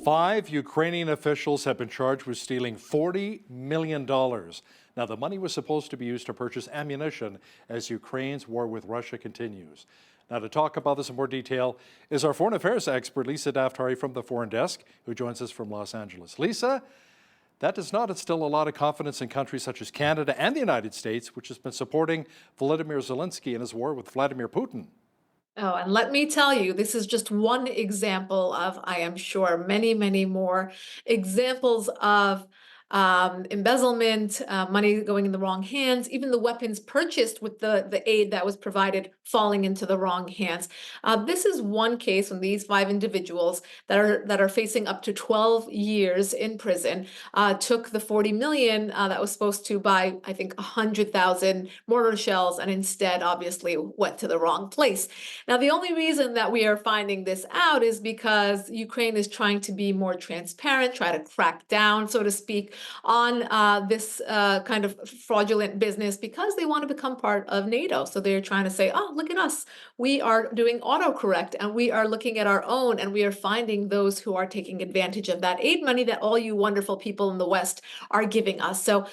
5 Ukrainian officials have been charged with stealing $40 million. Now, the money was supposed to be used to purchase ammunition as Ukraine's war with Russia continues. Now, to talk about this in more detail is our foreign affairs expert, Lisa Daftari from the Foreign Desk, who joins us from Los Angeles. Lisa, that does not instill a lot of confidence in countries such as Canada and the United States, which has been supporting Volodymyr Zelensky in his war with Vladimir Putin. Oh, and let me tell you, this is just one example of, I am sure, many, many more examples of embezzlement, money going in the wrong hands, even the weapons purchased with the aid that was provided falling into the wrong hands. This is one case when these 5 individuals that are facing up to 12 years in prison took the 40 million that was supposed to buy, I think, 100,000 mortar shells, and instead obviously went to the wrong place. Now, the only reason that we are finding this out is because Ukraine is trying to be more transparent, try to crack down, so to speak, on this kind of fraudulent business because they want to become part of NATO. So they're trying to say, oh, look at us. We are doing autocorrect and we are looking at our own and we are finding those who are taking advantage of that aid money that all you wonderful people in the West are giving us. So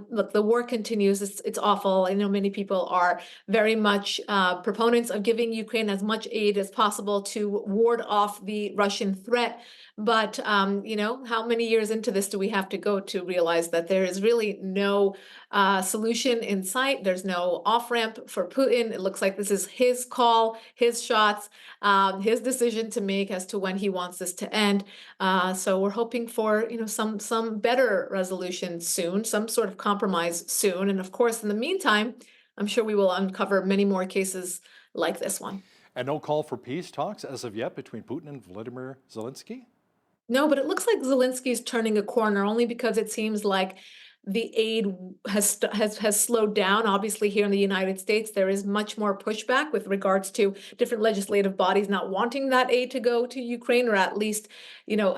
look, the war continues. It's awful. I know many people are very much proponents of giving Ukraine as much aid as possible to ward off the Russian threat. But, how many years into this do we have to go to realize that there is really no solution in sight? There's no off-ramp for Putin. It looks like this is his call, his shots, his decision to make as to when he wants this to end. So we're hoping for, some better resolution soon, some sort of compromise soon. And of course, in the meantime, I'm sure we will uncover many more cases like this one. And no call for peace talks as of yet between Putin and Volodymyr Zelensky? No, but it looks like Zelensky's turning a corner only because it seems like the aid has slowed down. Obviously, here in the United States, there is much more pushback with regards to different legislative bodies not wanting that aid to go to Ukraine, or at least,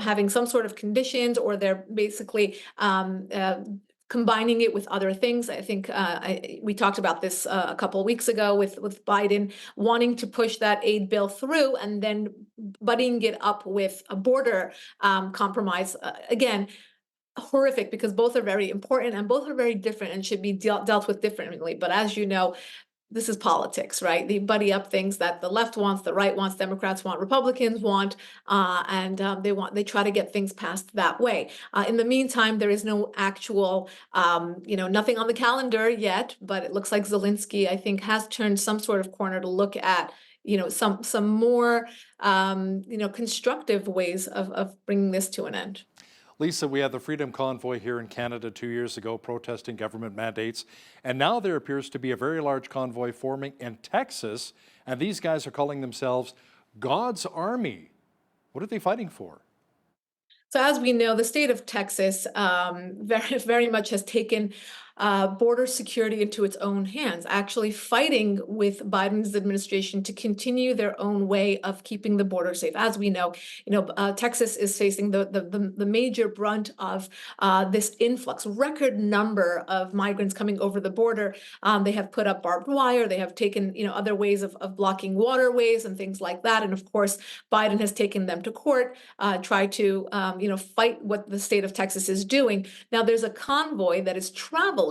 having some sort of conditions, or they're basically combining it with other things. I think we talked about this a couple of weeks ago with Biden wanting to push that aid bill through and then buddying it up with a border compromise. Again, horrific because both are very important and both are very different and should be dealt with differently. But as you know, this is politics, right? They buddy up things that the left wants, the right wants, Democrats want, Republicans want, and they try to get things passed that way. In the meantime, there is no actual, nothing on the calendar yet, but it looks like Zelensky, I think, has turned some sort of corner to look at, some more, constructive ways of bringing this to an end. Lisa, we had the Freedom Convoy here in Canada 2 years ago protesting government mandates, and now there appears to be a very large convoy forming in Texas, and these guys are calling themselves God's Army. What are they fighting for? So as we know, the state of Texas very, very much has taken border security into its own hands, actually fighting with Biden's administration to continue their own way of keeping the border safe. As we know, Texas is facing the major brunt of this influx, record number of migrants coming over the border. They have put up barbed wire. They have taken, other ways of blocking waterways and things like that. And of course, Biden has taken them to court, tried to, fight what the state of Texas is doing. Now, there's a convoy that is traveling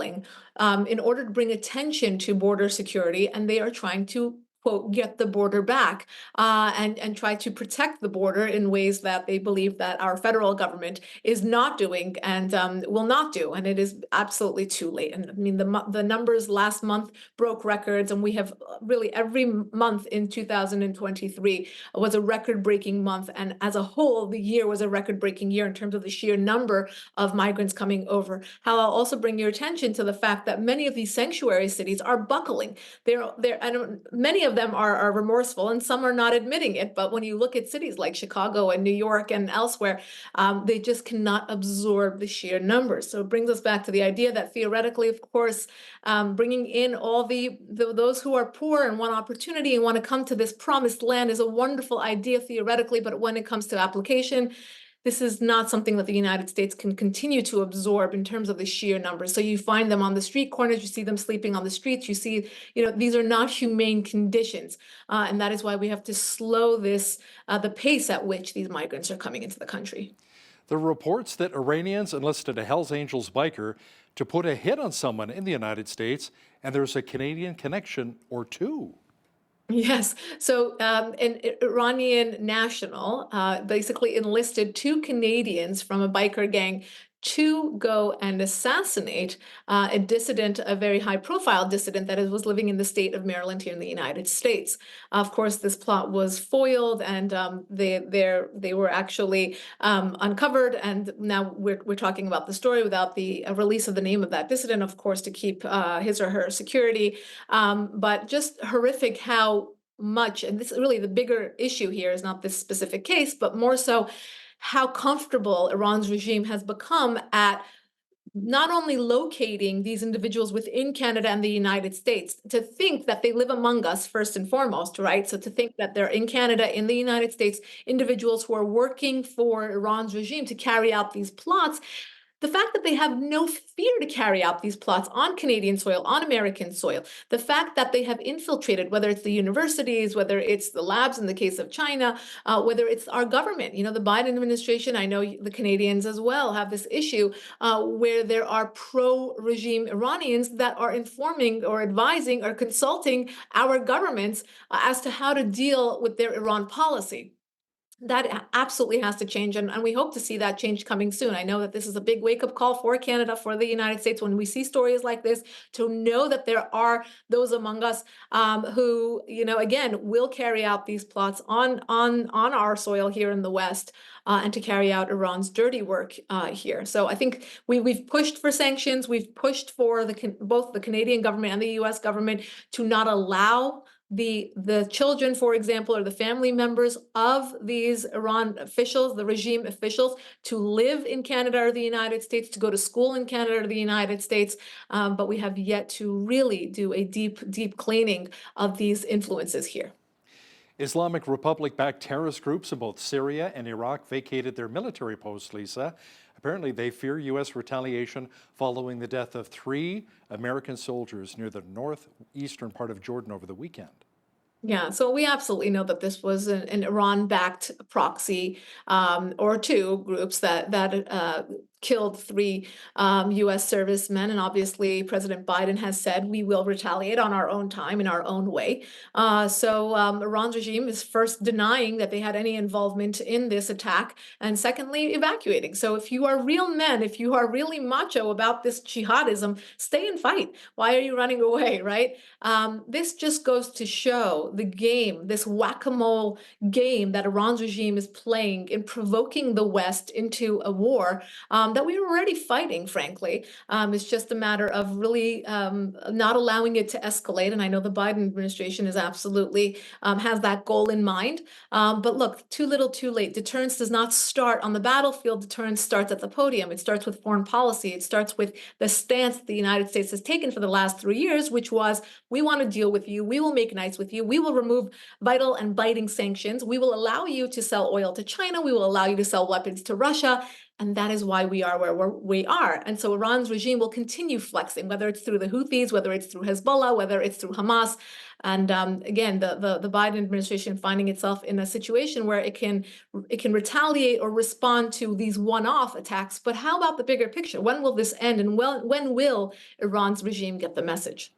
in order to bring attention to border security, and they are trying to, quote, get the border back and try to protect the border in ways that they believe that our federal government is not doing and will not do. And it is absolutely too late. And I mean, the numbers last month broke records, and we have really every month in 2023 was a record-breaking month. And as a whole, the year was a record-breaking year in terms of the sheer number of migrants coming over. How I'll also bring your attention to the fact that many of these sanctuary cities are buckling. Many of them are remorseful and some are not admitting it. But when you look at cities like Chicago and New York and elsewhere, they just cannot absorb the sheer numbers. So it brings us back to the idea that theoretically, of course, bringing in all those who are poor and want opportunity and want to come to this promised land is a wonderful idea theoretically, but when it comes to application, This is not something that the United States can continue to absorb in terms of the sheer numbers. So you find them on the street corners, you see them sleeping on the streets, you see, these are not humane conditions. And that is why we have to slow the pace at which these migrants are coming into the country. The reports that Iranians enlisted a Hells Angels biker to put a hit on someone in the United States, and there's a Canadian connection or two. Yes. So an Iranian national basically enlisted two Canadians from a biker gang to go and assassinate a dissident, a very high profile dissident that was living in the state of Maryland here in the United States. Of course, this plot was foiled and they were actually uncovered. And now we're talking about the story without the release of the name of that dissident, of course, to keep his or her security. But just horrific how much, and this is really the bigger issue here is not this specific case, but more so how comfortable Iran's regime has become at not only locating these individuals within Canada and the United States, to think that they live among us first and foremost, right? So to think that they're in Canada, in the United States, individuals who are working for Iran's regime to carry out these plots. The fact that they have no fear to carry out these plots on Canadian soil, on American soil, the fact that they have infiltrated, whether it's the universities, whether it's the labs in the case of China, whether it's our government, the Biden administration, I know the Canadians as well have this issue where there are pro-regime Iranians that are informing or advising or consulting our governments as to how to deal with their Iran policy. That absolutely has to change, and we hope to see that change coming soon. I know that this is a big wake-up call for Canada, for the United States, when we see stories like this, to know that there are those among us who, again, will carry out these plots on our soil here in the West, and to carry out Iran's dirty work here. So I think we've pushed for sanctions. We've pushed for both the Canadian government and the U.S. government to not allow the children, for example, or the family members of these Iran officials, the regime officials, to live in Canada or the United States, to go to school in Canada or the United States. But we have yet to really do a deep cleaning of these influences here. Islamic Republic-backed terrorist groups in both Syria and Iraq vacated their military posts, Lisa. Apparently, they fear U.S. retaliation following the death of 3 American soldiers near the northeastern part of Jordan over the weekend. Yeah, so we absolutely know that this was an Iran-backed proxy or two groups that killed 3 U.S. servicemen, and obviously President Biden has said we will retaliate on our own time in our own way. So Iran's regime is first denying that they had any involvement in this attack, and secondly, evacuating. So if you are real men, if you are really macho about this jihadism, stay and fight. Why are you running away, right? This just goes to show the game, this whack-a-mole game that Iran's regime is playing in provoking the West into a war that we were already fighting, frankly. It's just a matter of really not allowing it to escalate. And I know the Biden administration is absolutely has that goal in mind. But look, too little, too late. Deterrence does not start on the battlefield. Deterrence starts at the podium. It starts with foreign policy. It starts with the stance that the United States has taken for the last 3 years, which was, we want to deal with you. We will make nice with you. We will remove vital and biting sanctions. We will allow you to sell oil to China. We will allow you to sell weapons to Russia. And that is why we are where we are. And so Iran's regime will continue flexing, whether it's through the Houthis, whether it's through Hezbollah, whether it's through Hamas. And again, the Biden administration finding itself in a situation where it can retaliate or respond to these one-off attacks. But how about the bigger picture? When will this end? And when will Iran's regime get the message?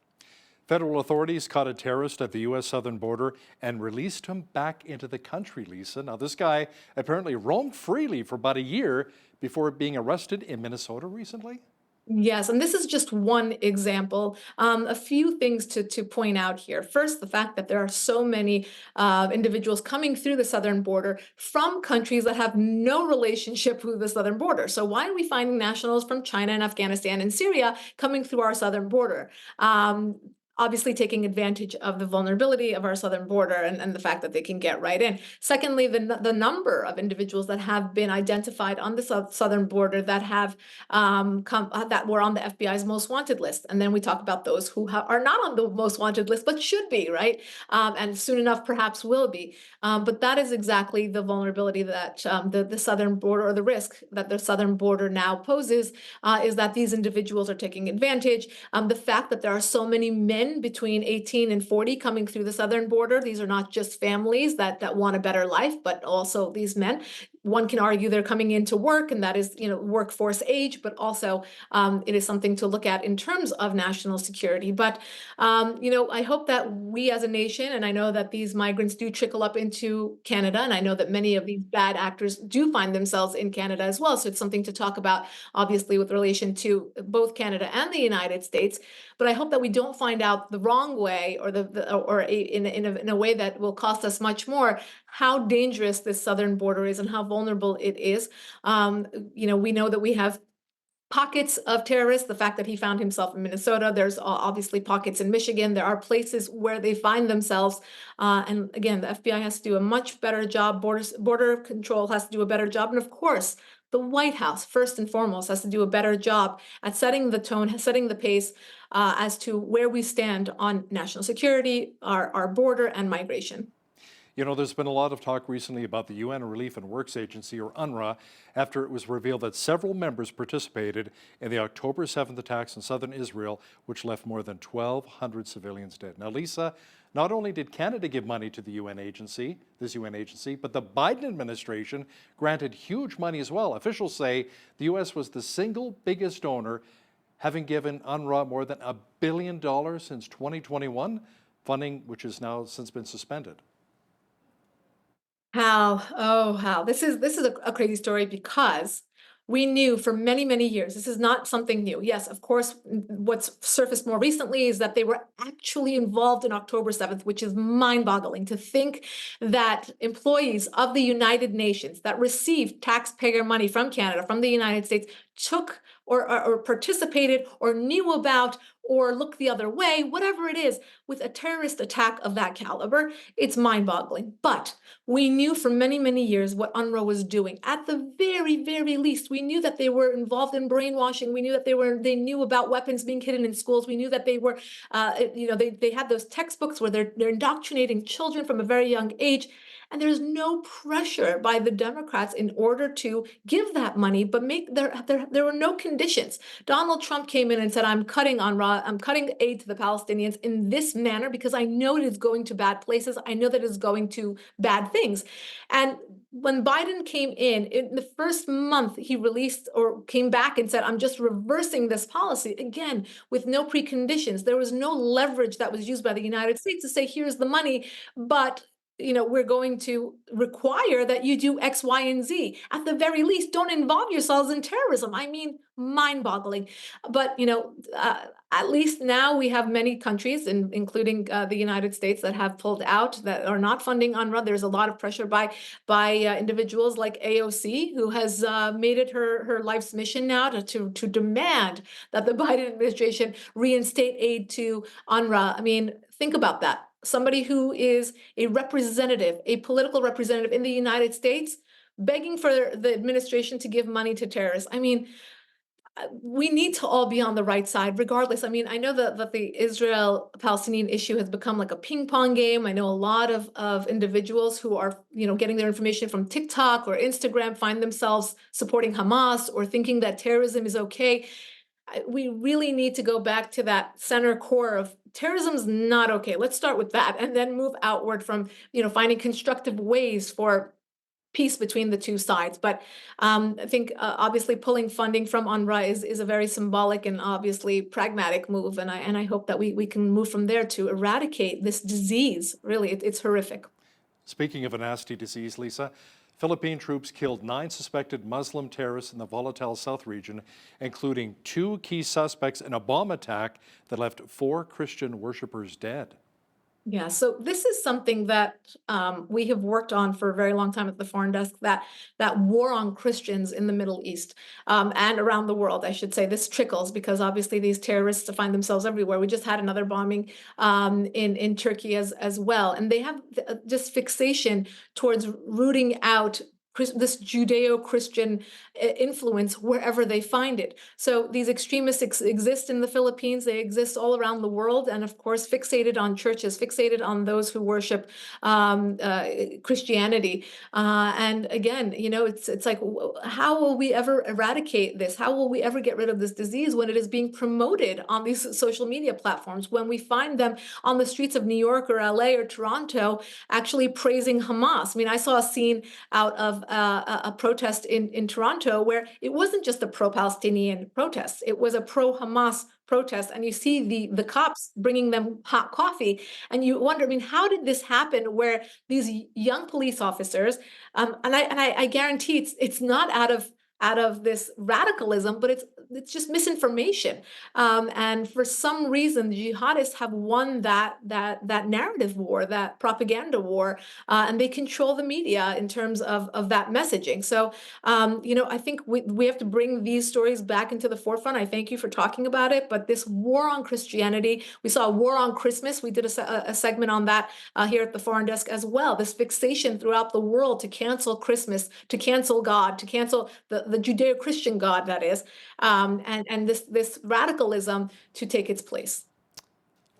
Federal authorities caught a terrorist at the U.S. southern border and released him back into the country, Lisa. Now, this guy apparently roamed freely for about a year before being arrested in Minnesota recently. Yes, and this is just one example. A few things to point out here. First, the fact that there are so many individuals coming through the southern border from countries that have no relationship with the southern border. So why are we finding nationals from China and Afghanistan and Syria coming through our southern border? obviously taking advantage of the vulnerability of our southern border and the fact that they can get right in. Secondly, the number of individuals that have been identified on the southern border that have that were on the FBI's most wanted list. And then we talk about those who are not on the most wanted list, but should be, right? And soon enough, perhaps will be. But that is exactly the vulnerability that the southern border, or the risk that the southern border now poses, is that these individuals are taking advantage. The fact that there are so many men between 18 and 40 coming through the southern border. These are not just families that want a better life, but also these men. One can argue they're coming into work, and that is, workforce age, but also it is something to look at in terms of national security. But, I hope that we as a nation, and I know that these migrants do trickle up into Canada, and I know that many of these bad actors do find themselves in Canada as well. So it's something to talk about, obviously, with relation to both Canada and the United States. But I hope that we don't find out the wrong way, or in a way that will cost us much more, how dangerous this southern border is and how vulnerable it is. We know that we have pockets of terrorists. The fact that he found himself in Minnesota, there's obviously pockets in Michigan. There are places where they find themselves. And again, the FBI has to do a much better job. Border control has to do a better job. And of course, the White House, first and foremost, has to do a better job at setting the tone, setting the pace as to where we stand on national security, our border, and migration. There's been a lot of talk recently about the UN Relief and Works Agency, or UNRWA, after it was revealed that several members participated in the October 7th attacks in southern Israel, which left more than 1,200 civilians dead. Now, Lisa, not only did Canada give money to the UN agency, but the Biden administration granted huge money as well. Officials say the U.S. was the single biggest donor, having given UNRWA more than $1 billion since 2021, funding which has now since been suspended. How this is a crazy story, because we knew for many, many years, this is not something new. Yes, of course, what's surfaced more recently is that they were actually involved in October 7th, which is mind-boggling to think that employees of the United Nations that received taxpayer money from Canada, from the United States, took or participated or knew about or looked the other way, whatever it is, with a terrorist attack of that caliber. It's mind-boggling. But we knew for many, many years what UNRWA was doing. At the very, very least, we knew that they were involved in brainwashing. We knew that they knew about weapons being hidden in schools. We knew that they were, they had those textbooks where they're indoctrinating children from a very young age. And there's no pressure by the Democrats in order to give that money, but there were no conditions. Donald Trump came in and said, I'm cutting aid to the Palestinians in this manner because I know it is going to bad places. I know that it is going to bad things. And when Biden came in the first month, he released or came back and said, I'm just reversing this policy, again, with no preconditions. There was no leverage that was used by the United States to say, here's the money, but we're going to require that you do X, Y, and Z. At the very least, don't involve yourselves in terrorism. I mean, mind-boggling. But, at least now we have many countries, including the United States, that have pulled out, that are not funding UNRWA. There's a lot of pressure by individuals like AOC, who has made it her life's mission now to demand that the Biden administration reinstate aid to UNRWA. I mean, think about that. Somebody who is a representative, a political representative in the United States, begging for the administration to give money to terrorists. I mean, we need to all be on the right side, regardless. I mean, I know that the Israel-Palestinian issue has become like a ping pong game. I know a lot of individuals who are, getting their information from TikTok or Instagram find themselves supporting Hamas or thinking that terrorism is okay. We really need to go back to that center core of terrorism's not okay. Let's start with that and then move outward from, finding constructive ways for peace between the two sides. But I think obviously pulling funding from UNRWA is a very symbolic and obviously pragmatic move. And I hope that we can move from there to eradicate this disease. Really, it's horrific. Speaking of a nasty disease, Lisa, Philippine troops killed 9 suspected Muslim terrorists in the volatile South region, including 2 key suspects in a bomb attack that left 4 Christian worshippers dead. Yeah, so this is something that we have worked on for a very long time at the Foreign Desk, that war on Christians in the Middle East and around the world, I should say. This trickles because obviously these terrorists find themselves everywhere. We just had another bombing in Turkey as well, and they have just fixation towards rooting out this Judeo-Christian influence wherever they find it. So these extremists exist in the Philippines, they exist all around the world, and of course fixated on churches, fixated on those who worship Christianity. And again, it's like, how will we ever eradicate this? How will we ever get rid of this disease when it is being promoted on these social media platforms, when we find them on the streets of New York or LA or Toronto actually praising Hamas? I mean, I saw a scene out of a protest in Toronto where it wasn't just a pro-Palestinian protest, it was a pro-Hamas protest, and you see the cops bringing them hot coffee, and you wonder, I mean, how did this happen where these young police officers, and I guarantee it's not out of this radicalism, but it's just misinformation. And for some reason, the jihadists have won that narrative war, that propaganda war, and they control the media in terms of that messaging. So, I think we have to bring these stories back into the forefront. I thank you for talking about it, but this war on Christianity, we saw a war on Christmas. We did a segment on that here at the Foreign Desk as well. This fixation throughout the world to cancel Christmas, to cancel God, to cancel the Judeo-Christian God, that is, and this radicalism to take its place.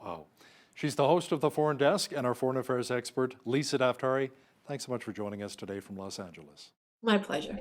Wow. She's the host of the Foreign Desk and our foreign affairs expert, Lisa Daftari. Thanks so much for joining us today from Los Angeles. My pleasure.